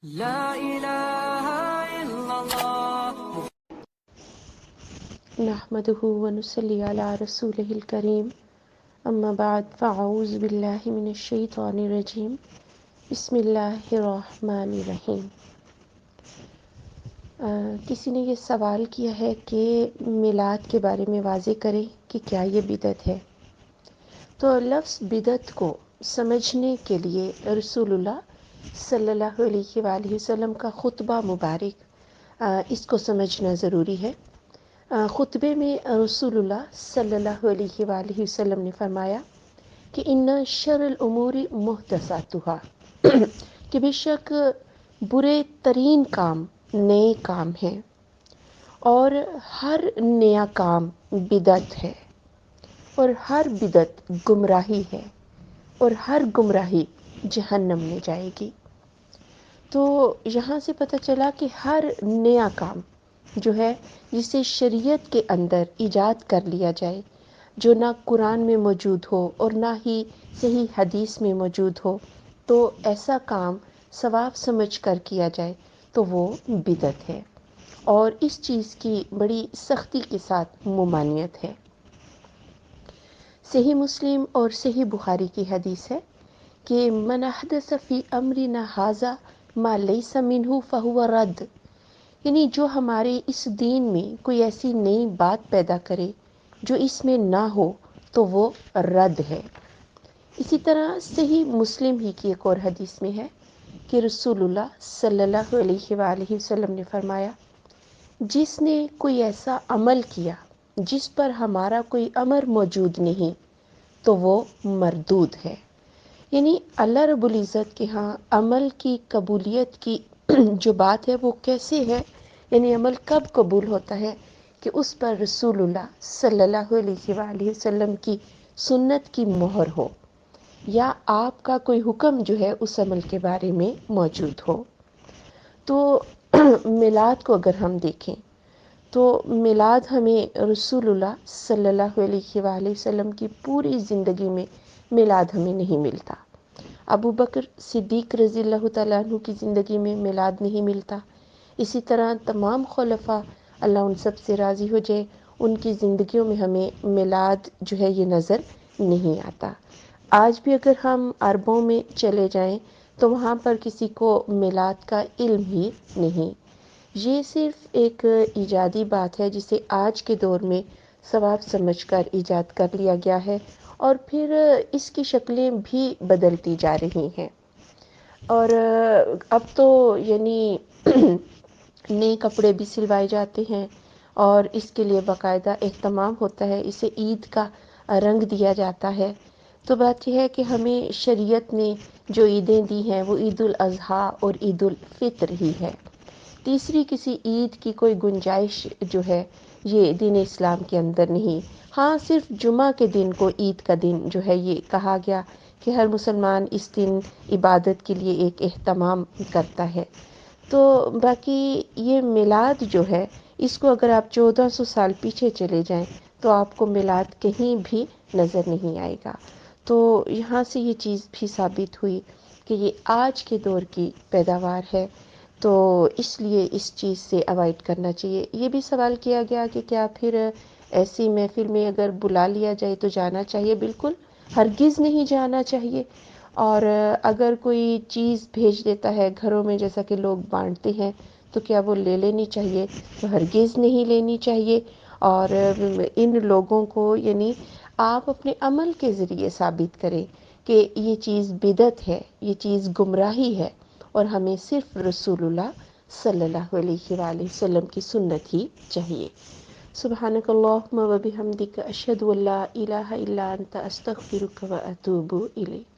لا إله إلا الله نحمده ونصلي على رسوله الكريم اما بعد فاعوذ باللہ من الشیطان الرجیم بسم اللہ الرحمن الرحیم۔ کسی نے یہ سوال کیا ہے کہ میلاد کے بارے میں واضح کریں کہ کیا یہ بدعت ہے۔ تو لفظ بدعت کو سمجھنے کے لیے رسول اللہ صلی اللہ علیہ وآلہ وسلم کا خطبہ مبارک اس کو سمجھنا ضروری ہے۔ خطبے میں رسول اللہ صلی اللہ علیہ وآلہ وسلم نے فرمایا کہ ان شر الامور محدثاتها کہ بے شک برے ترین کام نئے کام ہیں، اور ہر نیا کام بدعت ہے، اور ہر بدعت گمراہی ہے، اور ہر گمراہی جہنم میں جائے گی۔ تو یہاں سے پتہ چلا کہ ہر نیا کام جو ہے جسے شریعت کے اندر ایجاد کر لیا جائے، جو نہ قرآن میں موجود ہو اور نہ ہی صحیح حدیث میں موجود ہو، تو ایسا کام ثواب سمجھ کر کیا جائے تو وہ بدعت ہے، اور اس چیز کی بڑی سختی کے ساتھ ممانعت ہے۔ صحیح مسلم اور صحیح بخاری کی حدیث ہے کہ من احدث فی امرنا ھذا ما لیس منہ فہو رد، یعنی جو ہمارے اس دین میں کوئی ایسی نئی بات پیدا کرے جو اس میں نہ ہو تو وہ رد ہے۔ اسی طرح صحیح مسلم ہی کی ایک اور حدیث میں ہے کہ رسول اللہ صلی اللہ علیہ وآلہ وسلم نے فرمایا، جس نے کوئی ایسا عمل کیا جس پر ہمارا کوئی امر موجود نہیں تو وہ مردود ہے۔ یعنی اللہ رب العزت کے ہاں عمل کی قبولیت کی جو بات ہے وہ کیسے ہے، یعنی عمل کب قبول ہوتا ہے کہ اس پر رسول اللہ صلی اللہ علیہ وآلہ وسلم کی سنت کی مہر ہو، یا آپ کا کوئی حکم جو ہے اس عمل کے بارے میں موجود ہو۔ تو میلاد کو اگر ہم دیکھیں تو میلاد ہمیں رسول اللہ صلی اللہ علیہ وآلہ وسلم کی پوری زندگی میں میلاد ہمیں نہیں ملتا۔ ابو بکر صدیق رضی اللہ تعالیٰ عنہ کی زندگی میں میلاد نہیں ملتا۔ اسی طرح تمام خلفاء اللہ ان سب سے راضی ہو جائے، ان کی زندگیوں میں ہمیں میلاد جو ہے یہ نظر نہیں آتا۔ آج بھی اگر ہم عربوں میں چلے جائیں تو وہاں پر کسی کو میلاد کا علم ہی نہیں۔ یہ صرف ایک ایجادی بات ہے جسے آج کے دور میں ثواب سمجھ کر ایجاد کر لیا گیا ہے، اور پھر اس کی شکلیں بھی بدلتی جا رہی ہیں، اور اب تو یعنی نئے کپڑے بھی سلوائے جاتے ہیں، اور اس کے لیے باقاعدہ اہتمام ہوتا ہے، اسے عید کا رنگ دیا جاتا ہے۔ تو بات یہ ہے کہ ہمیں شریعت نے جو عیدیں دی ہیں وہ عید الاضحیٰ اور عید الفطر ہی ہے۔ تیسری کسی عید کی کوئی گنجائش جو ہے یہ دین اسلام کے اندر نہیں۔ ہاں صرف جمعہ کے دن کو عید کا دن جو ہے یہ کہا گیا کہ ہر مسلمان اس دن عبادت کے لیے ایک اہتمام کرتا ہے۔ تو باقی یہ میلاد جو ہے اس کو اگر آپ 1400 سال پیچھے چلے جائیں تو آپ کو میلاد کہیں بھی نظر نہیں آئے گا۔ تو یہاں سے یہ چیز بھی ثابت ہوئی کہ یہ آج کے دور کی پیداوار ہے، تو اس لیے اس چیز سے اوائڈ کرنا چاہیے۔ یہ بھی سوال کیا گیا کہ کیا پھر ایسی محفل میں اگر بلا لیا جائے تو جانا چاہیے؟ بالکل ہرگز نہیں جانا چاہیے۔ اور اگر کوئی چیز بھیج دیتا ہے گھروں میں جیسا کہ لوگ بانٹتے ہیں تو کیا وہ لے لینی چاہیے؟ تو ہرگز نہیں لینی چاہیے۔ اور ان لوگوں کو یعنی آپ اپنے عمل کے ذریعے ثابت کریں کہ یہ چیز بدعت ہے، یہ چیز گمراہی ہے، اور ہمیں صرف رسول اللہ صلی اللہ علیہ وآلہ وسلم کی سنت ہی چاہیے۔ سبحانک اللہم و بحمدک اشہد ان لا الہ الا انت استغفرک و اتوب الیک۔